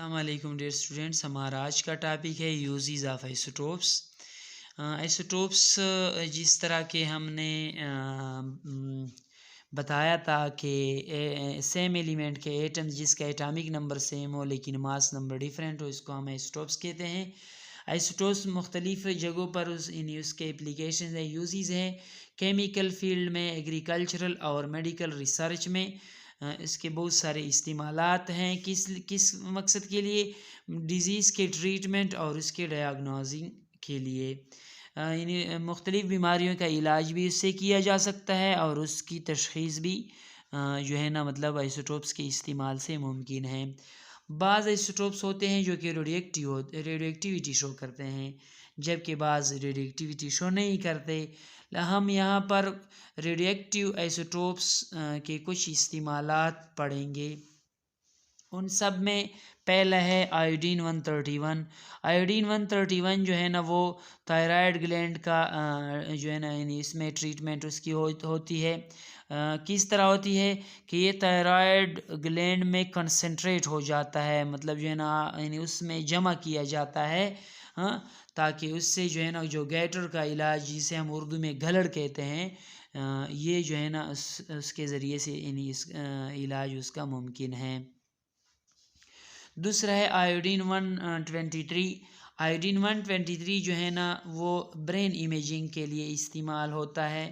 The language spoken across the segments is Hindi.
अस्सलाम वालेकुम डियर स्टूडेंट्स। हमारा आज का टॉपिक है यूजेस ऑफ आइसोटोप्स। आइसोटोप्स जिस तरह के हमने बताया था कि सेम एलिमेंट के एटम्स जिसका एटॉमिक नंबर सेम हो लेकिन मास नंबर डिफरेंट हो, इसको हम आइसोटोप्स कहते हैं। आइसोटोप्स मुख्तलिफ जगहों पर उसके एप्लीकेशन है, यूजेस हैं। केमिकल फील्ड में, एग्रीकल्चरल और मेडिकल रिसर्च में इसके बहुत सारे इस्तेमालात हैं। किस किस मकसद के लिए? डिज़ीज़ के ट्रीटमेंट और उसके डायग्नोसिंग के लिए। इन मुख्तलिफ़ बीमारियों का इलाज भी इससे किया जा सकता है और उसकी तशख़ीस भी जो है ना मतलब आइसोटोप्स के इस्तेमाल से मुमकिन है। बाज़ आइसोटोप्स होते हैं जो कि रेडियोएक्टिविटी शो करते हैं, जबकि बाज़ रेडियोएक्टिविटी शो नहीं करते। हम यहाँ पर रेडियोएक्टिव आइसोटोप्स के कुछ इस्तेमालात पढ़ेंगे। उन सब में पहला है आयोडीन 131। आयोडीन 131 जो है ना वो थायराइड ग्लैंड का जो है ना यानी इसमें ट्रीटमेंट उसकी होती है। किस तरह होती है कि ये थायराइड ग्लैंड में कंसंट्रेट हो जाता है, मतलब जो है ना यानी उसमें जमा किया जाता है, हाँ, ताकि उससे जो है ना जो गैटर का इलाज जिसे हम उर्दू में गलड़ कहते हैं, ये जो है ना उसके ज़रिए से यानी इस इलाज उसका मुमकिन है। दूसरा है आयोडीन 123। आयोडीन 123 जो है ना वो ब्रेन इमेजिंग के लिए इस्तेमाल होता है,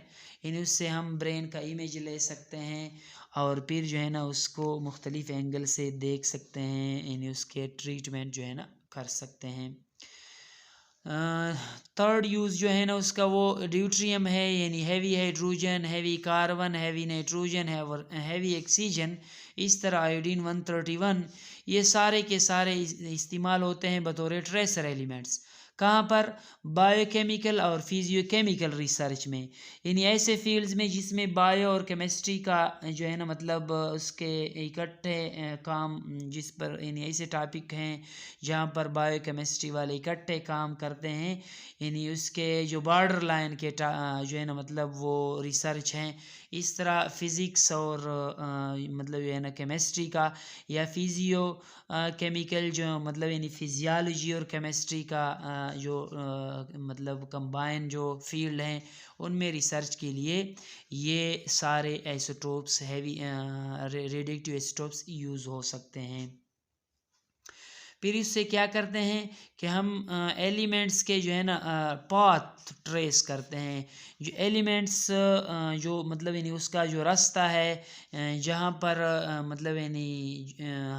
यानी उससे हम ब्रेन का इमेज ले सकते हैं और फिर जो है ना उसको मुख्तलिफ़ एंगल से देख सकते हैं, यानी उसके ट्रीटमेंट जो है ना कर सकते हैं। थर्ड यूज़ जो है ना उसका वो ड्यूट्रियम है, यानी heavy hydrogen, heavy carbon, heavy nitrogen, heavy oxygen. इस तरह आयोडीन 131 ये सारे के सारे इस्तेमाल होते हैं बतौर ट्रेसर एलिमेंट्स। कहाँ पर? बायोकेमिकल और फिजियोकेमिकल रिसर्च में, यानी ऐसे फील्ड्स में जिसमें बायो और केमिस्ट्री का जो है ना मतलब उसके इकट्ठे काम, जिस पर यानी ऐसे टॉपिक हैं जहाँ पर बायो केमिस्ट्री वाले इकट्ठे काम करते हैं, यानी उसके जो बॉर्डर लाइन के जो है ना मतलब वो रिसर्च हैं। इस तरह फ़िज़िक्स और मतलब जो है ना केमिस्ट्री का या केमिकल जो मतलब यानी फिजियोलॉजी और केमिस्ट्री का जो मतलब कंबाइन जो फील्ड हैं उनमें रिसर्च के लिए ये सारे isotopes heavy radioactive isotopes use हो सकते हैं। फिर इससे क्या करते हैं कि हम एलिमेंट्स के जो है ना पाथ ट्रेस करते हैं। जो एलिमेंट्स जो मतलब यानी उसका जो रास्ता है जहाँ पर मतलब यानी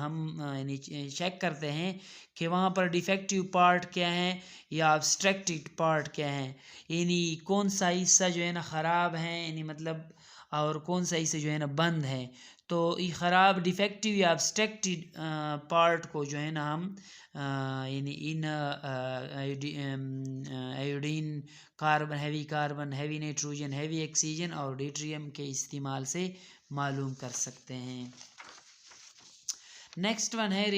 हम यानी चेक करते हैं कि वहाँ पर डिफेक्टिव पार्ट क्या है या अब्स्ट्रक्टेड पार्ट क्या है, यानी कौन सा हिस्सा जो है ना ख़राब है यानी मतलब और कौन सा हिस्सा जो है ना बंद है। तो ये ख़राब डिफेक्टिव या अब्स्ट्रक्टेड पार्ट को जो है ना हम यानी इन iodine, carbon, heavy nitrogen, heavy oxygen और ड्यूट्रियम के इस्तेमाल से मालूम कर सकते हैं। नेक्स्ट वन है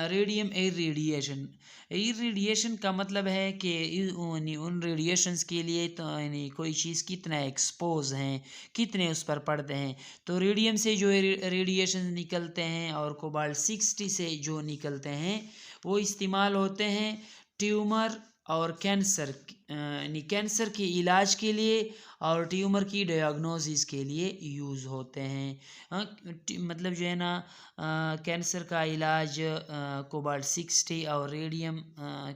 रेडियम इरेडिएशन। इरेडिएशन का मतलब है कि उन रेडिएशंस के लिए तो यानी कोई चीज़ कितना एक्सपोज हैं, कितने उस पर पड़ते हैं। तो रेडियम से जो रेडिएशन निकलते हैं और कोबाल्ट 60 से जो निकलते हैं वो इस्तेमाल होते हैं ट्यूमर और कैंसर यानी कैंसर के इलाज के लिए और ट्यूमर की डायग्नोसिस के लिए यूज़ होते हैं। मतलब जो है ना कैंसर का इलाज कोबाल्ट 60 और रेडियम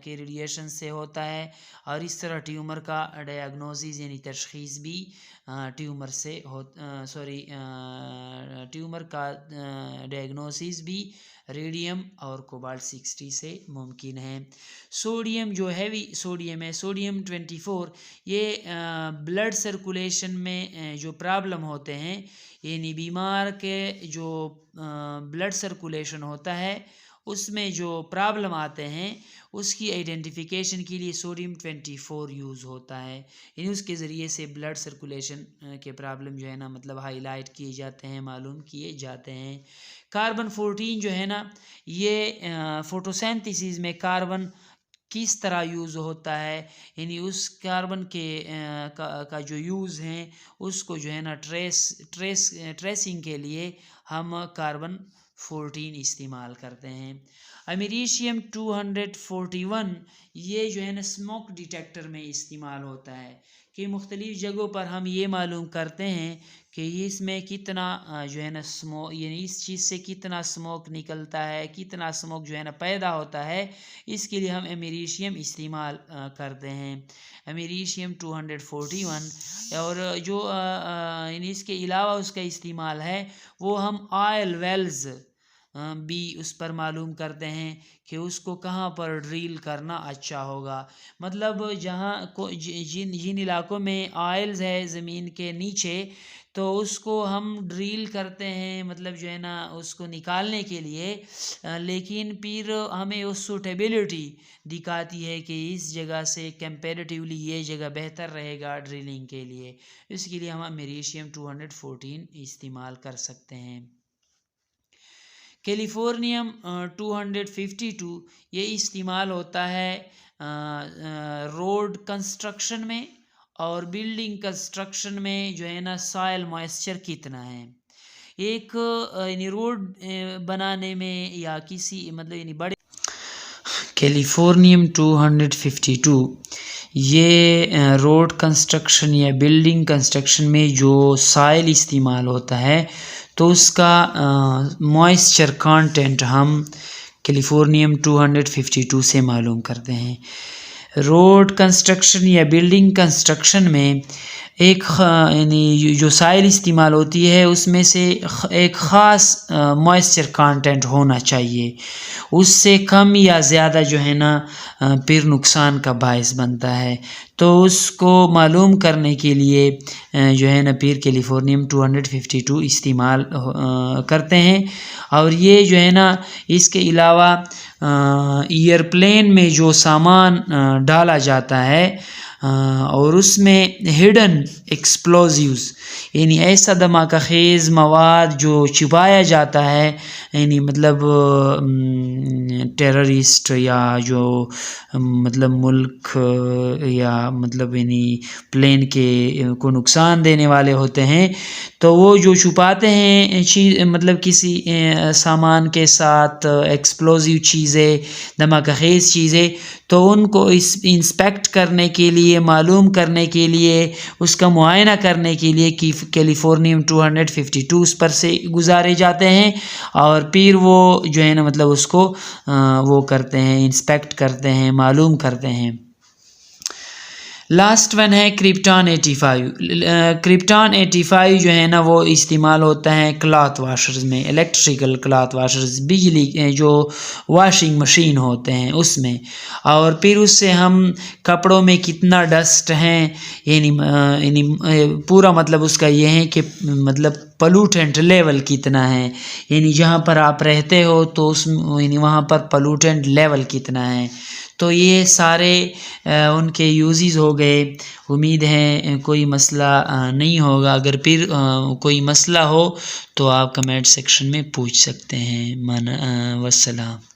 के रेडिएशन से होता है और इस तरह ट्यूमर का डायग्नोसिस यानी तशख़ीस भी ट्यूमर से ट्यूमर का डायग्नोसिस भी रेडियम और कोबाल्ट 60 से मुमकिन है। सोडियम जो हैवी सोडियम है, सोडियम 24, ये ब्लड सर्कुलेशन में जो प्रॉब्लम होते हैं यानी बीमार के जो ब्लड सर्कुलेशन होता है उसमें जो प्रॉब्लम आते हैं उसकी आइडेंटिफिकेशन के लिए सोडियम 24 यूज़ होता है, यानी उसके ज़रिए से ब्लड सर्कुलेशन के प्रॉब्लम जो है ना मतलब हाईलाइट किए जाते हैं, मालूम किए जाते हैं। कार्बन 14 जो है ना ये फोटोसिंथेसिस में कार्बन किस तरह यूज़ होता है, यानी उस कार्बन के का जो यूज़ हैं उसको जो है ना ट्रेसिंग के लिए हम कार्बन 214 इस्तेमाल करते हैं। अमेरिशियम 241 ये जो है ना स्मोक डिटेक्टर में इस्तेमाल होता है कि मुख्तलिफ़ जगहों पर हम ये मालूम करते हैं कि इसमें कितना जो है ना स्मोक, यानी इस चीज़ से कितना स्मोक निकलता है, कितना स्मोक जो है ना पैदा होता है, इसके लिए हम अमेरिशियम इस्तेमाल करते हैं। अमेरिशियम 241 और जो यानी इसके अलावा उसका इस्तेमाल है वो हम ऑयल वेल्स भी उस पर मालूम करते हैं कि उसको कहाँ पर ड्रिल करना अच्छा होगा। मतलब जहाँ को जिन जिन इलाकों में ऑयल्स है ज़मीन के नीचे, तो उसको हम ड्रिल करते हैं, मतलब जो है ना उसको निकालने के लिए, लेकिन फिर हमें उस सूटेबिलिटी दिखाती है कि इस जगह से कंपैरेटिवली ये जगह बेहतर रहेगा ड्रिलिंग के लिए। इसके लिए हम अमेरिशियम 214 इस्तेमाल कर सकते हैं। कैलिफोर्नियम 252 ये इस्तेमाल होता है रोड कंस्ट्रक्शन में और बिल्डिंग कंस्ट्रक्शन में जो है ना सॉइल मॉइस्चर कितना है। एक यानी रोड बनाने में या किसी मतलब यानी बड़े कैलिफोर्नियम 252 ये रोड कंस्ट्रक्शन या बिल्डिंग कंस्ट्रक्शन में जो सॉइल इस्तेमाल होता है तो उसका मॉइस्चर कंटेंट हम कैलिफोर्नियम 252 से मालूम करते हैं। रोड कंस्ट्रक्शन या बिल्डिंग कंस्ट्रक्शन में एक यानी जो सॉइल इस्तेमाल होती है उसमें से एक ख़ास मॉइस्चर कंटेंट होना चाहिए, उससे कम या ज़्यादा जो है ना फिर नुकसान का बायस बनता है। तो उसको मालूम करने के लिए जो है ना फिर कैलिफोर्नियम 252 इस्तेमाल करते हैं। और ये जो है ना इसके अलावा एयरप्लेन में जो सामान डाला जाता है और उसमें हिडन एक्सप्लोजिव्स यानी ऐसा धमाका खेज़ मवाद जो छुपाया जाता है, यानी मतलब टेररिस्ट या जो मतलब मुल्क या मतलब यानी प्लेन के को नुकसान देने वाले होते हैं, तो वो जो छुपाते हैं चीज़ मतलब किसी सामान के साथ एक्सप्लोजिव चीज़ें, धमाका खेज़ चीज़ें, तो उनको इंस्पेक्ट करने के लिए, मालूम करने के लिए, उसका मुआयना करने के लिए कि कैलिफोर्नियम 252 उस पर से गुजारे जाते हैं और फिर वो जो है ना मतलब उसको वो करते हैं, इंस्पेक्ट करते हैं, मालूम करते हैं। लास्ट वन है क्रिप्टॉन 85। क्रिप्टॉन 85 जो है ना वो इस्तेमाल होता है क्लॉथ वाशर्स में, इलेक्ट्रिकल क्लॉथ वाशर्स, बिजली जो वॉशिंग मशीन होते हैं उसमें। और फिर उससे हम कपड़ों में कितना डस्ट है यानी पूरा मतलब उसका ये है कि मतलब पॉल्यूटेंट लेवल कितना है, यानी जहाँ पर आप रहते हो तो उस यानी वहाँ पर पॉल्यूटेंट लेवल कितना है। तो ये सारे उनके यूज़ेस हो गए। उम्मीद है कोई मसला नहीं होगा। अगर फिर कोई मसला हो तो आप कमेंट सेक्शन में पूछ सकते हैं। वस्सलाम।